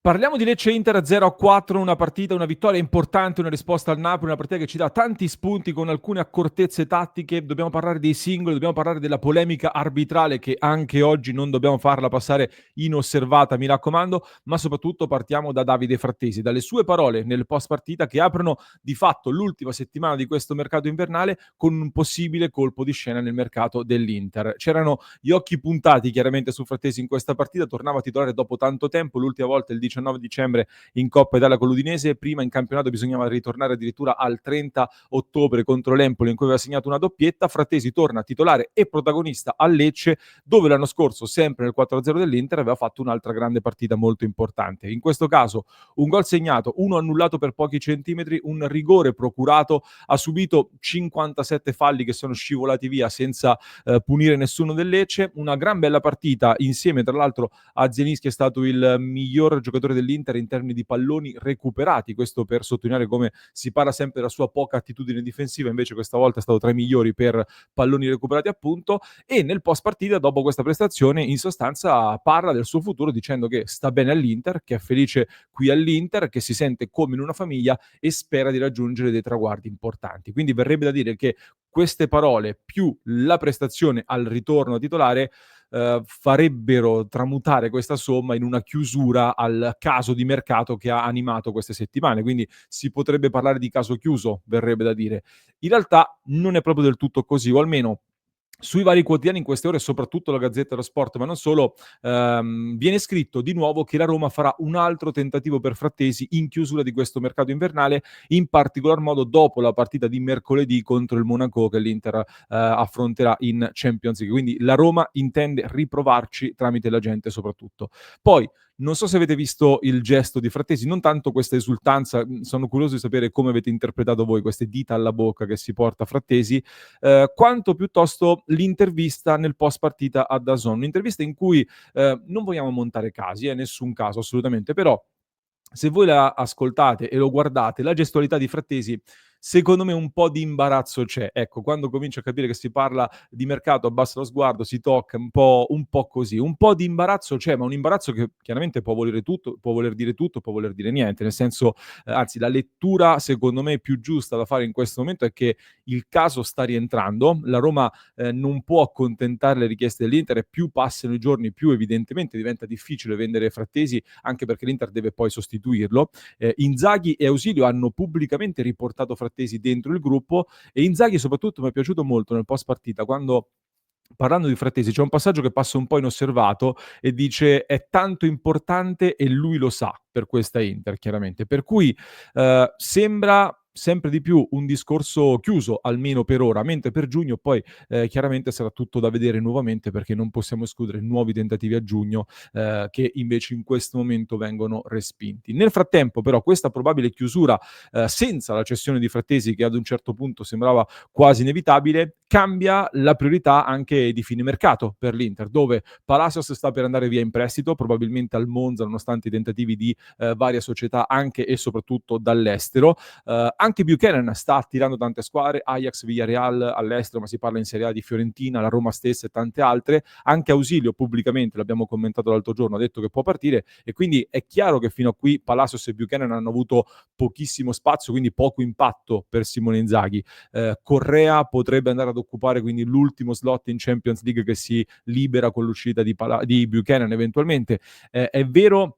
Parliamo di Lecce-Inter 0-4, una vittoria importante, una risposta al Napoli, una partita che ci dà tanti spunti con alcune accortezze tattiche. Dobbiamo parlare dei singoli, dobbiamo parlare della polemica arbitrale che anche oggi non dobbiamo farla passare inosservata, mi raccomando, ma soprattutto partiamo da Davide Frattesi, dalle sue parole nel post partita che aprono di fatto l'ultima settimana di questo mercato invernale con un possibile colpo di scena nel mercato dell'Inter. C'erano gli occhi puntati chiaramente su Frattesi in questa partita, tornava titolare dopo tanto tempo, l'ultima volta il 19 dicembre in Coppa Italia con l'Udinese, prima in campionato bisognava ritornare addirittura al 30 ottobre contro l'Empoli in cui aveva segnato una doppietta. Frattesi torna titolare e protagonista a Lecce, dove l'anno scorso, sempre nel 4-0 dell'Inter, aveva fatto un'altra grande partita molto importante. In questo caso un gol segnato, uno annullato per pochi centimetri, un rigore procurato, ha subito 57 falli che sono scivolati via senza punire nessuno del Lecce, una gran bella partita insieme tra l'altro a Zielinski è stato il miglior giocatore dell'Inter in termini di palloni recuperati, questo per sottolineare come si parla sempre della sua poca attitudine difensiva, invece questa volta è stato tra i migliori per palloni recuperati appunto, e nel post partita dopo questa prestazione in sostanza parla del suo futuro dicendo che sta bene all'Inter, che è felice qui all'Inter, che si sente come in una famiglia e spera di raggiungere dei traguardi importanti. Quindi verrebbe da dire che queste parole più la prestazione al ritorno titolare farebbero tramutare questa somma in una chiusura al caso di mercato che ha animato queste settimane. Quindi si potrebbe parlare di caso chiuso, verrebbe da dire. In realtà non è proprio del tutto così, o almeno sui vari quotidiani in queste ore, soprattutto la Gazzetta dello Sport, ma non solo, viene scritto di nuovo che la Roma farà un altro tentativo per Frattesi in chiusura di questo mercato invernale, in particolar modo dopo la partita di mercoledì contro il Monaco che l'Inter affronterà in Champions League. Quindi la Roma intende riprovarci tramite la gente soprattutto. Poi non so se avete visto il gesto di Frattesi, non tanto questa esultanza, sono curioso di sapere come avete interpretato voi queste dita alla bocca che si porta Frattesi, quanto piuttosto l'intervista nel post partita a DAZN, un'intervista in cui non vogliamo montare casi, nessun caso assolutamente, però se voi la ascoltate e lo guardate, la gestualità di Frattesi, secondo me un po' di imbarazzo c'è. Ecco, quando comincio a capire che si parla di mercato, abbassa lo sguardo, si tocca un po' così. Un po' di imbarazzo c'è, ma un imbarazzo che chiaramente può volere tutto, può voler dire tutto, può voler dire niente. Nel senso, anzi, la lettura, secondo me, più giusta da fare in questo momento è che il caso sta rientrando. La Roma non può accontentare le richieste dell'Inter e più passano i giorni, più evidentemente diventa difficile vendere Frattesi, anche perché l'Inter deve poi sostituirlo. Inzaghi e Ausilio hanno pubblicamente riportato Frattesi dentro il gruppo e Inzaghi soprattutto mi è piaciuto molto nel post partita quando parlando di Frattesi c'è un passaggio che passa un po' inosservato e dice è tanto importante e lui lo sa per questa Inter chiaramente, per cui sembra sempre di più un discorso chiuso almeno per ora, mentre per giugno poi chiaramente sarà tutto da vedere nuovamente perché non possiamo escludere nuovi tentativi a giugno che invece in questo momento vengono respinti. Nel frattempo però questa probabile chiusura senza la cessione di Frattesi che ad un certo punto sembrava quasi inevitabile, cambia la priorità anche di fine mercato per l'Inter, dove Palacios sta per andare via in prestito, probabilmente al Monza, nonostante i tentativi di varie società anche e soprattutto dall'estero. Anche Buchanan sta attirando tante squadre, Ajax, Villarreal all'estero, ma si parla in Serie A di Fiorentina, la Roma stessa e tante altre. Anche Ausilio pubblicamente, l'abbiamo commentato l'altro giorno, ha detto che può partire e quindi è chiaro che fino a qui Palacios e Buchanan hanno avuto pochissimo spazio, quindi poco impatto per Simone Inzaghi. Correa potrebbe andare ad occupare quindi l'ultimo slot in Champions League che si libera con l'uscita di Buchanan eventualmente. È vero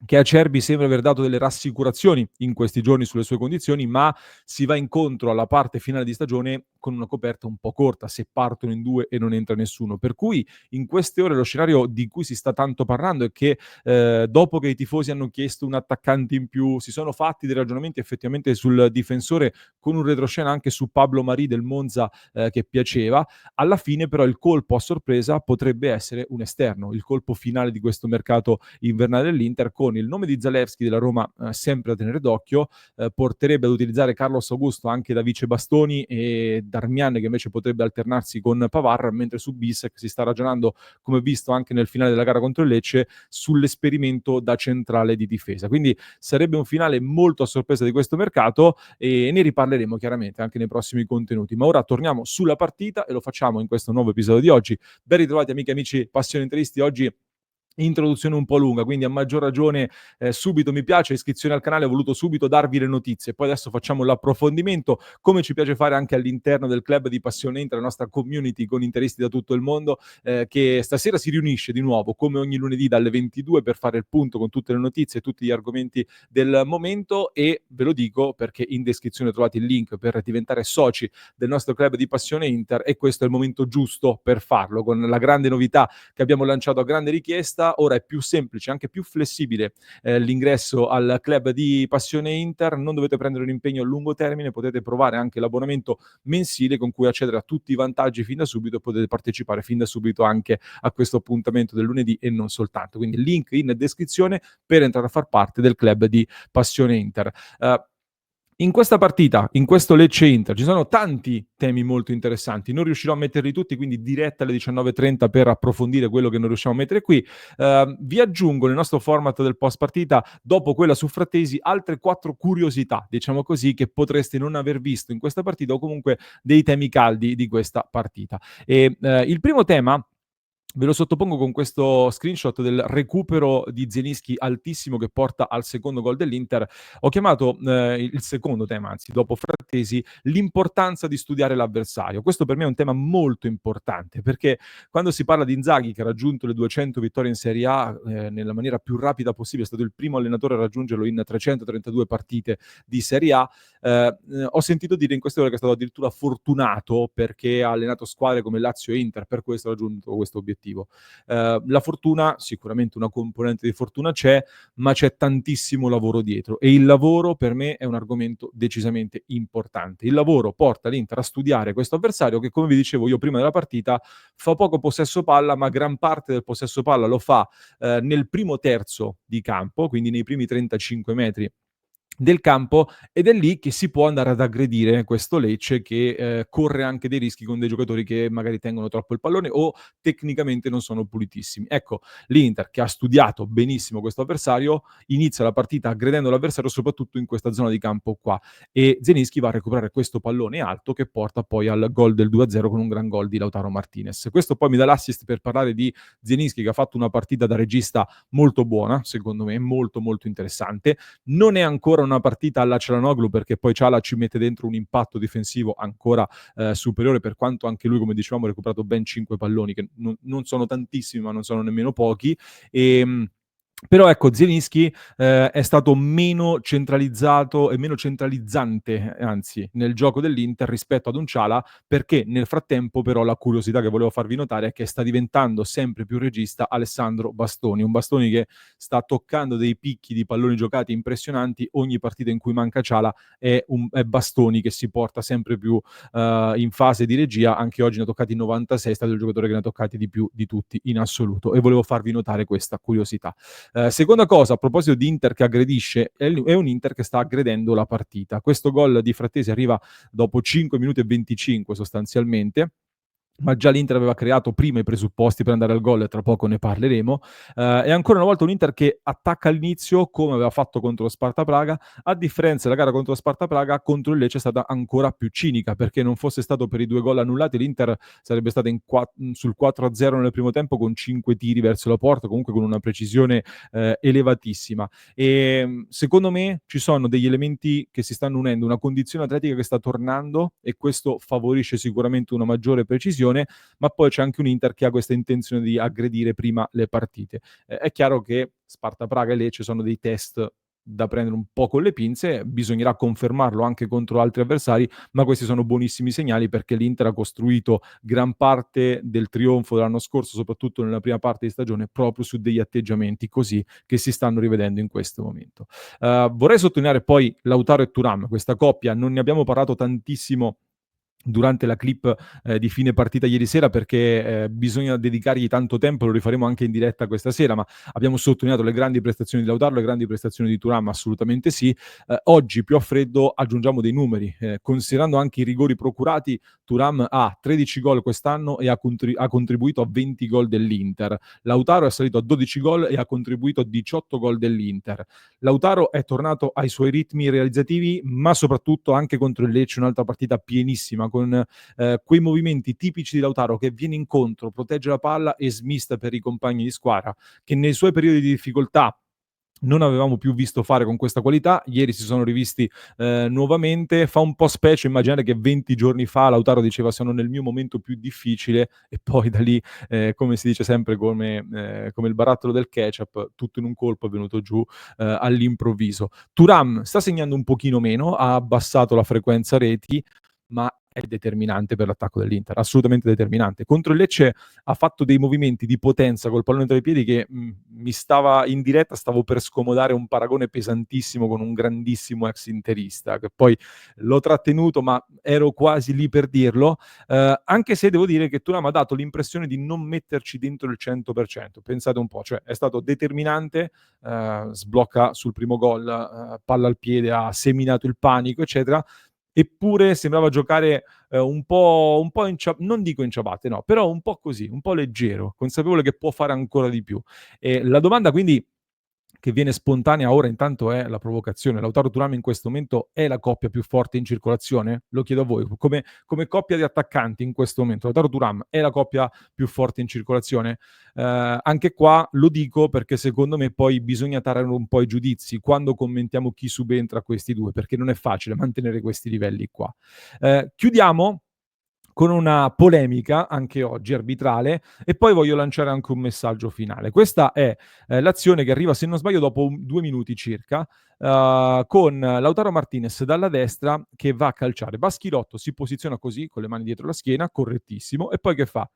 che Acerbi sembra aver dato delle rassicurazioni in questi giorni sulle sue condizioni, ma si va incontro alla parte finale di stagione con una coperta un po' corta, se partono in due e non entra nessuno. Per cui in queste ore lo scenario di cui si sta tanto parlando è che dopo che i tifosi hanno chiesto un attaccante in più, si sono fatti dei ragionamenti effettivamente sul difensore con un retroscena anche su Pablo Mari del Monza che piaceva, alla fine però il colpo a sorpresa potrebbe essere un esterno, il colpo finale di questo mercato invernale dell'Inter con il nome di Zalewski della Roma sempre da tenere d'occhio, porterebbe ad utilizzare Carlos Augusto anche da vice bastoni e Darmian che invece potrebbe alternarsi con Pavard, mentre su Bissek si sta ragionando, come visto anche nel finale della gara contro il Lecce, sull'esperimento da centrale di difesa. Quindi sarebbe un finale molto a sorpresa di questo mercato e ne riparleremo chiaramente anche nei prossimi contenuti. Ma ora torniamo sulla partita e lo facciamo in questo nuovo episodio di oggi. Ben ritrovati amiche e amici passioni interisti. Oggi introduzione un po' lunga, quindi a maggior ragione subito mi piace, iscrizione al canale, ho voluto subito darvi le notizie. Poi adesso facciamo l'approfondimento, come ci piace fare anche all'interno del club di Passione Inter, la nostra community con interisti da tutto il mondo, che stasera si riunisce di nuovo, come ogni lunedì dalle 22 per fare il punto con tutte le notizie e tutti gli argomenti del momento. E ve lo dico perché in descrizione trovate il link per diventare soci del nostro club di Passione Inter, e questo è il momento giusto per farlo, con la grande novità che abbiamo lanciato a grande richiesta. Ora è più semplice, anche più flessibile l'ingresso al club di Passione Inter, non dovete prendere un impegno a lungo termine, potete provare anche l'abbonamento mensile con cui accedere a tutti i vantaggi fin da subito, e potete partecipare fin da subito anche a questo appuntamento del lunedì e non soltanto. Quindi link in descrizione per entrare a far parte del club di Passione Inter. In questa partita, in questo Lecce-Inter, ci sono tanti temi molto interessanti. Non riuscirò a metterli tutti, quindi diretta alle 19:30 per approfondire quello che non riusciamo a mettere qui. Vi aggiungo nel nostro format del post partita, dopo quella su Frattesi, altre 4 curiosità, diciamo così, che potreste non aver visto in questa partita, o comunque dei temi caldi di questa partita. Il primo tema ve lo sottopongo con questo screenshot del recupero di Zielinski altissimo che porta al secondo gol dell'Inter. Ho chiamato il secondo tema, anzi, dopo Frattesi, l'importanza di studiare l'avversario. Questo per me è un tema molto importante, perché quando si parla di Inzaghi, che ha raggiunto le 200 vittorie in Serie A nella maniera più rapida possibile, è stato il primo allenatore a raggiungerlo in 332 partite di Serie A, ho sentito dire in queste ore che è stato addirittura fortunato perché ha allenato squadre come Lazio e Inter, per questo ha raggiunto questo obiettivo. La fortuna, sicuramente una componente di fortuna c'è, ma c'è tantissimo lavoro dietro, e il lavoro per me è un argomento decisamente importante. Il lavoro porta l'Inter a studiare questo avversario che, come vi dicevo io prima della partita, fa poco possesso palla, ma gran parte del possesso palla lo fa nel primo terzo di campo, quindi nei primi 35 metri del campo, ed è lì che si può andare ad aggredire questo Lecce che corre anche dei rischi con dei giocatori che magari tengono troppo il pallone o tecnicamente non sono pulitissimi. Ecco, l'Inter, che ha studiato benissimo questo avversario, inizia la partita aggredendo l'avversario soprattutto in questa zona di campo qua, e Zielinski va a recuperare questo pallone alto che porta poi al gol del 2-0 con un gran gol di Lautaro Martinez. Questo poi mi dà l'assist per parlare di Zielinski, che ha fatto una partita da regista molto buona, secondo me, molto molto interessante. Non è ancora una partita alla Çalhanoğlu, perché poi Çalha ci mette dentro un impatto difensivo ancora superiore, per quanto anche lui, come dicevamo, ha recuperato ben 5 palloni, che non sono tantissimi, ma non sono nemmeno pochi. Però ecco, Zielinski è stato meno centralizzato e meno centralizzante, anzi, nel gioco dell'Inter rispetto ad un Çalha, perché nel frattempo però la curiosità che volevo farvi notare è che sta diventando sempre più regista Alessandro Bastoni, un Bastoni che sta toccando dei picchi di palloni giocati impressionanti. Ogni partita in cui manca Çalha è Bastoni che si porta sempre più in fase di regia. Anche oggi ne ha toccati 96, è stato il giocatore che ne ha toccati di più di tutti in assoluto, e volevo farvi notare questa curiosità. Seconda cosa, a proposito di Inter che aggredisce, è un Inter che sta aggredendo la partita. Questo gol di Frattesi arriva dopo 5 minuti e 25 sostanzialmente, ma già l'Inter aveva creato prima i presupposti per andare al gol, e tra poco ne parleremo. È ancora una volta un Inter che attacca all'inizio come aveva fatto contro lo Sparta Praga. A differenza della gara contro lo Sparta Praga, contro il Lecce è stata ancora più cinica, perché non fosse stato per i 2 gol annullati, l'Inter sarebbe stata sul 4-0 nel primo tempo, con 5 tiri verso la porta, comunque con una precisione elevatissima. Secondo me ci sono degli elementi che si stanno unendo, una condizione atletica che sta tornando, e questo favorisce sicuramente una maggiore precisione, ma poi c'è anche un Inter che ha questa intenzione di aggredire prima le partite. È chiaro che Sparta Praga e Lecce sono dei test da prendere un po' con le pinze, bisognerà confermarlo anche contro altri avversari, ma questi sono buonissimi segnali, perché l'Inter ha costruito gran parte del trionfo dell'anno scorso, soprattutto nella prima parte di stagione, proprio su degli atteggiamenti così che si stanno rivedendo in questo momento. Vorrei sottolineare poi Lautaro e Thuram, questa coppia, non ne abbiamo parlato tantissimo durante la clip di fine partita ieri sera, perché bisogna dedicargli tanto tempo, lo rifaremo anche in diretta questa sera, ma abbiamo sottolineato le grandi prestazioni di Lautaro, le grandi prestazioni di Thuram, assolutamente sì. Oggi più a freddo aggiungiamo dei numeri, considerando anche i rigori procurati. Thuram ha 13 gol quest'anno e ha contribuito a 20 gol dell'Inter. Lautaro è salito a 12 gol e ha contribuito a 18 gol dell'Inter. Lautaro è tornato ai suoi ritmi realizzativi, ma soprattutto anche contro il Lecce, un'altra partita pienissima con quei movimenti tipici di Lautaro che viene incontro, protegge la palla e smista per i compagni di squadra, che nei suoi periodi di difficoltà non avevamo più visto fare con questa qualità. Ieri si sono rivisti nuovamente. Fa un po' specie immaginare che 20 giorni fa Lautaro diceva sono nel mio momento più difficile e poi da lì, come si dice sempre, come il barattolo del ketchup, tutto in un colpo è venuto giù all'improvviso. Thuram sta segnando un pochino meno, ha abbassato la frequenza reti, ma è determinante per l'attacco dell'Inter, assolutamente determinante. Contro il Lecce ha fatto dei movimenti di potenza col pallone tra i piedi che mi stava in diretta, stavo per scomodare un paragone pesantissimo con un grandissimo ex interista, che poi l'ho trattenuto, ma ero quasi lì per dirlo, anche se devo dire che Thuram ha dato l'impressione di non metterci dentro il 100%. Pensate un po', cioè è stato determinante, sblocca sul primo gol, palla al piede, ha seminato il panico, eccetera, eppure sembrava giocare un po' non dico in ciabatte, no, però un po' così, un po' leggero, consapevole che può fare ancora di più. E la domanda quindi che viene spontanea ora intanto è la provocazione. Lautaro Thuram in questo momento è la coppia più forte in circolazione? Lo chiedo a voi, come coppia di attaccanti in questo momento, Lautaro Thuram è la coppia più forte in circolazione? Anche qua lo dico perché secondo me poi bisogna tarare un po' i giudizi quando commentiamo chi subentra a questi due, perché non è facile mantenere questi livelli qua. Chiudiamo con una polemica, anche oggi arbitrale, e poi voglio lanciare anche un messaggio finale. Questa è l'azione che arriva, se non sbaglio, dopo 2 minuti circa, con Lautaro Martinez dalla destra che va a calciare. Baschirotto si posiziona così, con le mani dietro la schiena, correttissimo, e poi che fa?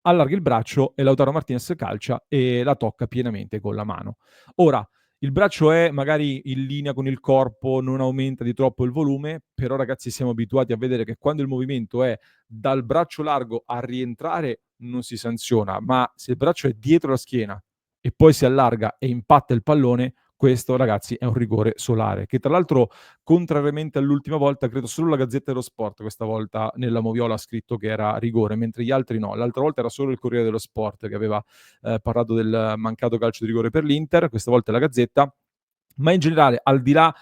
Allarga il braccio e Lautaro Martinez calcia e la tocca pienamente con la mano. Ora, il braccio è magari in linea con il corpo, non aumenta di troppo il volume, però ragazzi siamo abituati a vedere che quando il movimento è dal braccio largo a rientrare non si sanziona, ma se il braccio è dietro la schiena e poi si allarga e impatta il pallone, questo ragazzi è un rigore solare, che tra l'altro contrariamente all'ultima volta, credo solo la Gazzetta dello Sport questa volta nella moviola ha scritto che era rigore, mentre gli altri no. L'altra volta era solo il Corriere dello Sport che aveva parlato del mancato calcio di rigore per l'Inter, questa volta è la Gazzetta. Ma in generale, al di là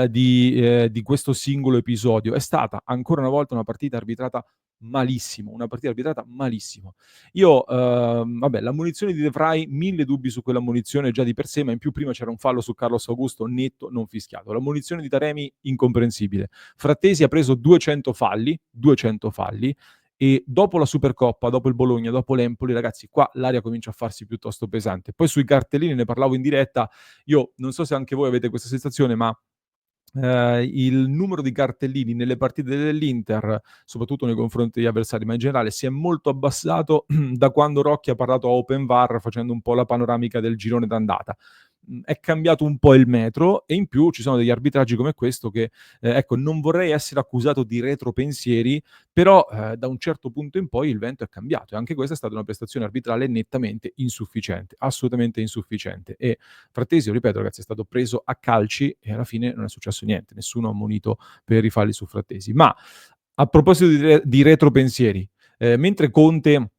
di questo singolo episodio, è stata ancora una volta una partita arbitrata malissimo, una partita arbitrata malissimo. Io, vabbè, l'ammonizione di De Vrij, 1000 dubbi su quell'ammonizione già di per sé, ma in più prima c'era un fallo su Carlos Augusto, netto, non fischiato. L'ammonizione di Taremi, incomprensibile. Frattesi ha preso 200 falli, e dopo la Supercoppa, dopo il Bologna, dopo l'Empoli, ragazzi, qua l'aria comincia a farsi piuttosto pesante. Poi sui cartellini ne parlavo in diretta, io non so se anche voi avete questa sensazione, ma il numero di cartellini nelle partite dell'Inter, soprattutto nei confronti degli avversari, ma in generale si è molto abbassato da quando Rocchi ha parlato a Open VAR facendo un po' la panoramica del girone d'andata. È cambiato un po' il metro e in più ci sono degli arbitraggi come questo che, ecco, non vorrei essere accusato di retropensieri, però da un certo punto in poi il vento è cambiato e anche questa è stata una prestazione arbitrale nettamente insufficiente, assolutamente insufficiente. E Frattesi, ripeto ragazzi, è stato preso a calci e alla fine non è successo niente, nessuno ha ammonito per i falli su Frattesi. Ma a proposito di retropensieri, mentre Conte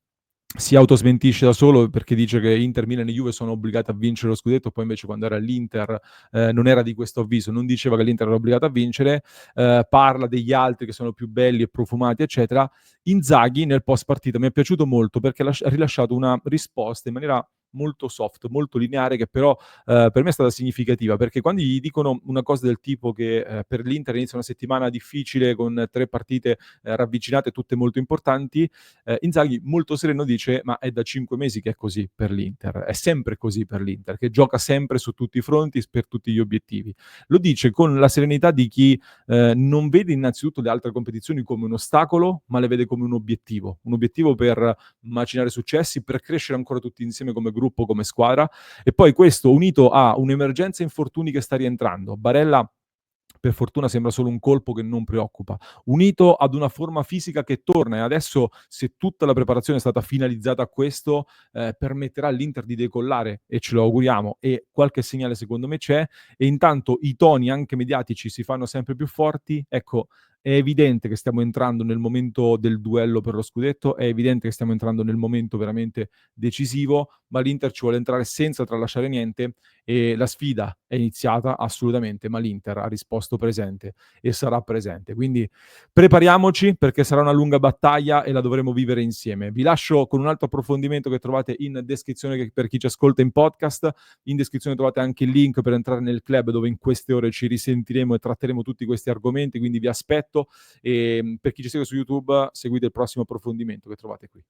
si autosmentisce da solo perché dice che Inter, Milan e Juve sono obbligate a vincere lo scudetto, poi invece quando era all'Inter non era di questo avviso, non diceva che l'Inter era obbligata a vincere, parla degli altri che sono più belli e profumati, eccetera. Inzaghi nel post partita mi è piaciuto molto perché ha rilasciato una risposta in maniera molto soft, molto lineare, che però per me è stata significativa, perché quando gli dicono una cosa del tipo che per l'Inter inizia una settimana difficile con 3 partite ravvicinate, tutte molto importanti, Inzaghi molto sereno dice: "Ma è da 5 mesi che è così per l'Inter, è sempre così per l'Inter, che gioca sempre su tutti i fronti, per tutti gli obiettivi". Lo dice con la serenità di chi non vede innanzitutto le altre competizioni come un ostacolo, ma le vede come un obiettivo per macinare successi, per crescere ancora tutti insieme come gruppo, come squadra. E poi questo unito a un'emergenza infortuni che sta rientrando. Barella per fortuna sembra solo un colpo che non preoccupa, unito ad una forma fisica che torna e adesso se tutta la preparazione è stata finalizzata a questo, permetterà all'Inter di decollare e ce lo auguriamo e qualche segnale secondo me c'è e intanto i toni anche mediatici si fanno sempre più forti, ecco, È evidente che stiamo entrando nel momento del duello per lo scudetto, è evidente che stiamo entrando nel momento veramente decisivo, ma l'Inter ci vuole entrare senza tralasciare niente e la sfida è iniziata assolutamente, ma l'Inter ha risposto presente e sarà presente. Quindi prepariamoci perché sarà una lunga battaglia e la dovremo vivere insieme. Vi lascio con un altro approfondimento che trovate in descrizione per chi ci ascolta in podcast. In descrizione trovate anche il link per entrare nel club dove in queste ore ci risentiremo e tratteremo tutti questi argomenti, quindi vi aspetto e per chi ci segue su YouTube seguite il prossimo approfondimento che trovate qui.